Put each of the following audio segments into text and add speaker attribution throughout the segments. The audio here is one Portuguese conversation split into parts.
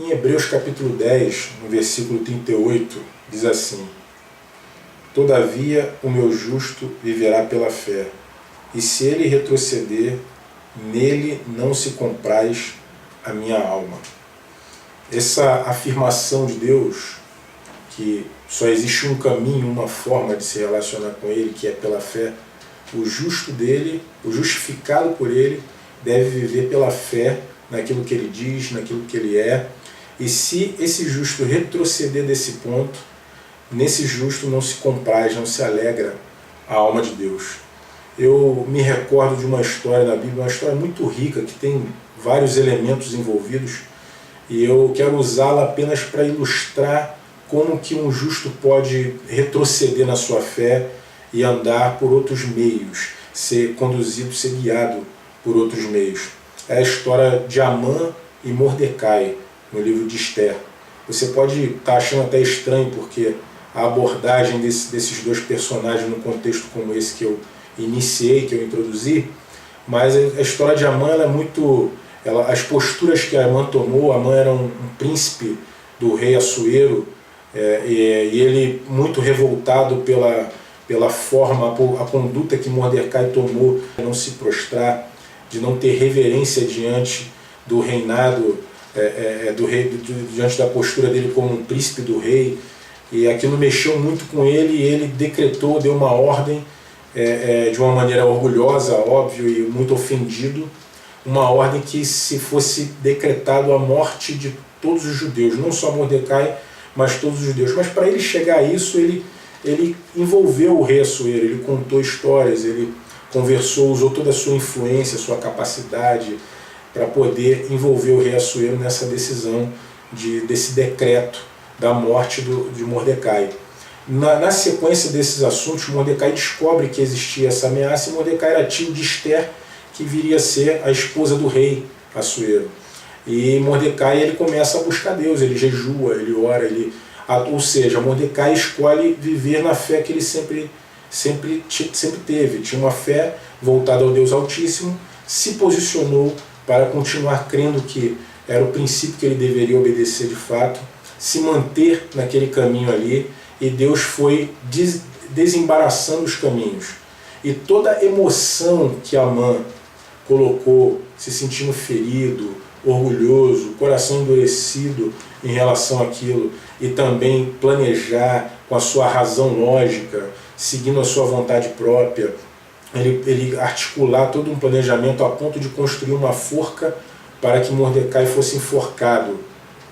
Speaker 1: Em Hebreus capítulo 10, no versículo 38, diz assim: Todavia o meu justo viverá pela fé, e se ele retroceder, nele não se compraz a minha alma. Essa afirmação de Deus, que só existe um caminho, uma forma de se relacionar com Ele, que é pela fé, o justo dele, o justificado por Ele, deve viver pela fé naquilo que Ele diz, naquilo que Ele é. E se esse justo retroceder desse ponto, nesse justo não se compraz, não se alegra a alma de Deus. Eu me recordo de uma história na Bíblia, uma história muito rica, que tem vários elementos envolvidos, e eu quero usá-la apenas para ilustrar como que um justo pode retroceder na sua fé e andar por outros meios, ser conduzido, ser guiado por outros meios. É a história de Amã e Mordecai, no livro de Esther. Você pode estar achando até estranho, porque a abordagem desses dois personagens num contexto como esse que eu iniciei, que eu introduzi, mas a história de Amã ela é muito... as posturas que Amã tomou, Amã era um príncipe do rei Assuero, e ele muito revoltado pela forma, a conduta que Mordecai tomou, de não se prostrar, de não ter reverência diante do reinado, do rei, diante da postura dele como um príncipe do rei, e aquilo mexeu muito com ele, e ele decretou, deu uma ordem, de uma maneira orgulhosa, óbvio, e muito ofendido, uma ordem que se fosse decretado a morte de todos os judeus, não só Mordecai, mas todos os judeus. Mas para ele chegar a isso, ele envolveu o rei Assuero, ele contou histórias, ele conversou, usou toda a sua influência, sua capacidade para poder envolver o rei Assuero nessa decisão, desse decreto da morte de Mordecai. Na sequência desses assuntos, Mordecai descobre que existia essa ameaça, e Mordecai era tio de Esther, que viria a ser a esposa do rei Assuero. E Mordecai ele começa a buscar Deus, ele jejua, ele ora, ou seja, Mordecai escolhe viver na fé que ele sempre teve. Tinha uma fé voltada ao Deus Altíssimo, se posicionou para continuar crendo que era o princípio que ele deveria obedecer de fato, se manter naquele caminho ali, e Deus foi desembaraçando os caminhos. E toda a emoção que Amã colocou, se sentindo ferido, orgulhoso, coração endurecido em relação àquilo, e também planejar com a sua razão lógica, seguindo a sua vontade própria, ele articular todo um planejamento a ponto de construir uma forca para que Mordecai fosse enforcado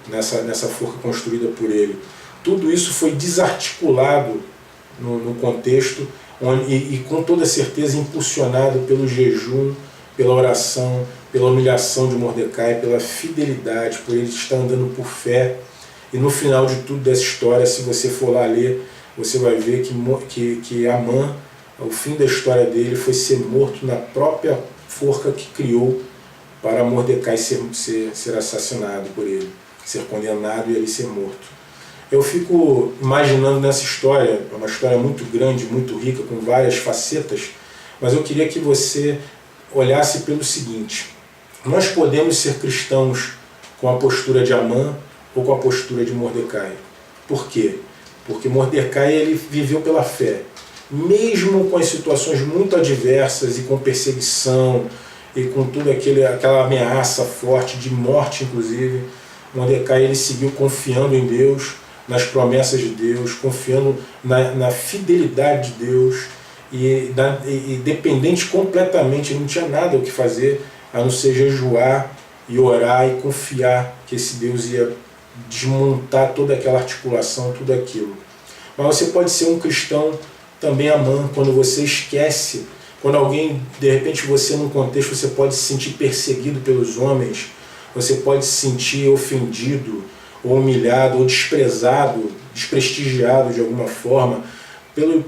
Speaker 1: nessa forca construída por ele. Tudo isso foi desarticulado no contexto, e com toda certeza impulsionado pelo jejum, pela oração, pela humilhação de Mordecai, pela fidelidade, por ele estar andando por fé. E no final de tudo dessa história, se você for lá ler, você vai ver que Amã, o fim da história dele foi ser morto na própria forca que criou para Mordecai ser assassinado por ele, ser condenado e ele ser morto. Eu fico imaginando nessa história, é uma história muito grande, muito rica, com várias facetas, mas eu queria que você olhasse pelo seguinte: nós podemos ser cristãos com a postura de Amã ou com a postura de Mordecai. Por quê? Porque Mordecai ele viveu pela fé. Mesmo com as situações muito adversas e com perseguição e com toda aquela ameaça forte, de morte inclusive, Mordecai ele seguiu confiando em Deus, nas promessas de Deus, confiando na fidelidade de Deus, e dependente completamente, ele não tinha nada o que fazer a não ser jejuar e orar e confiar que esse Deus ia desmontar toda aquela articulação, tudo aquilo. Mas você pode ser um cristão também Amã, quando você esquece, quando alguém, de repente você num contexto, você pode se sentir perseguido pelos homens, você pode se sentir ofendido, ou humilhado, ou desprezado, desprestigiado de alguma forma,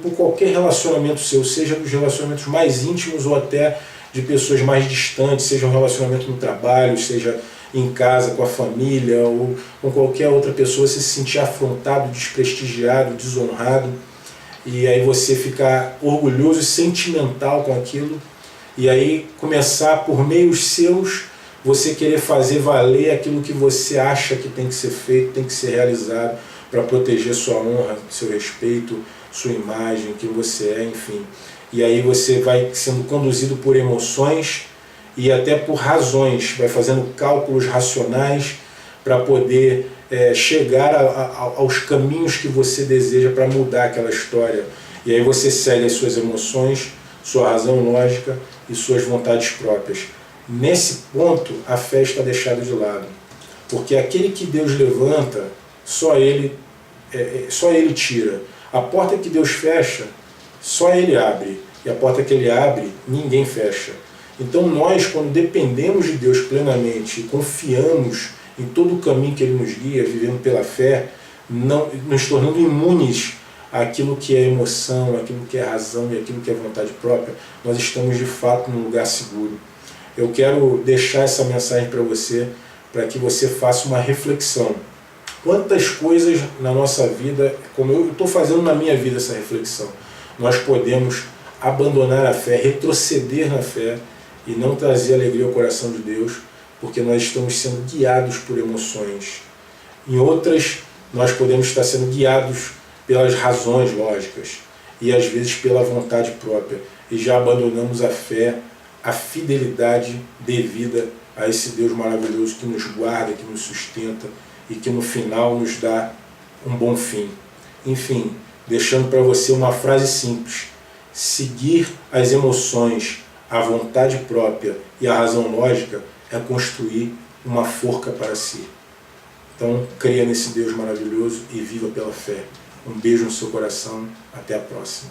Speaker 1: por qualquer relacionamento seu, seja dos relacionamentos mais íntimos ou até de pessoas mais distantes, seja um relacionamento no trabalho, seja em casa, com a família, ou com qualquer outra pessoa, você se sentir afrontado, desprestigiado, desonrado, e aí você ficar orgulhoso e sentimental com aquilo, e aí começar por meios seus você querer fazer valer aquilo que você acha que tem que ser feito, tem que ser realizado para proteger sua honra, seu respeito, sua imagem, quem você é, enfim. E aí você vai sendo conduzido por emoções e até por razões, vai fazendo cálculos racionais para poder chegar aos caminhos que você deseja para mudar aquela história. E aí você segue as suas emoções, sua razão lógica e suas vontades próprias. Nesse ponto, a fé está deixada de lado. Porque aquele que Deus levanta, só Ele tira. A porta que Deus fecha, só Ele abre. E a porta que Ele abre, ninguém fecha. Então nós, quando dependemos de Deus plenamente e confiamos em todo o caminho que Ele nos guia, vivendo pela fé, nos tornando imunes àquilo que é emoção, àquilo que é razão e àquilo que é vontade própria, nós estamos de fato num lugar seguro. Eu quero deixar essa mensagem para você, para que você faça uma reflexão. Quantas coisas na nossa vida, como eu estou fazendo na minha vida essa reflexão, nós podemos abandonar a fé, retroceder na fé e não trazer alegria ao coração de Deus, porque nós estamos sendo guiados por emoções. Em outras, nós podemos estar sendo guiados pelas razões lógicas e às vezes pela vontade própria, e já abandonamos a fé, a fidelidade devida a esse Deus maravilhoso que nos guarda, que nos sustenta e que no final nos dá um bom fim. Enfim, deixando para você uma frase simples: seguir as emoções, a vontade própria e a razão lógica é construir uma forca para si. Então, creia nesse Deus maravilhoso e viva pela fé. Um beijo no seu coração. Até a próxima.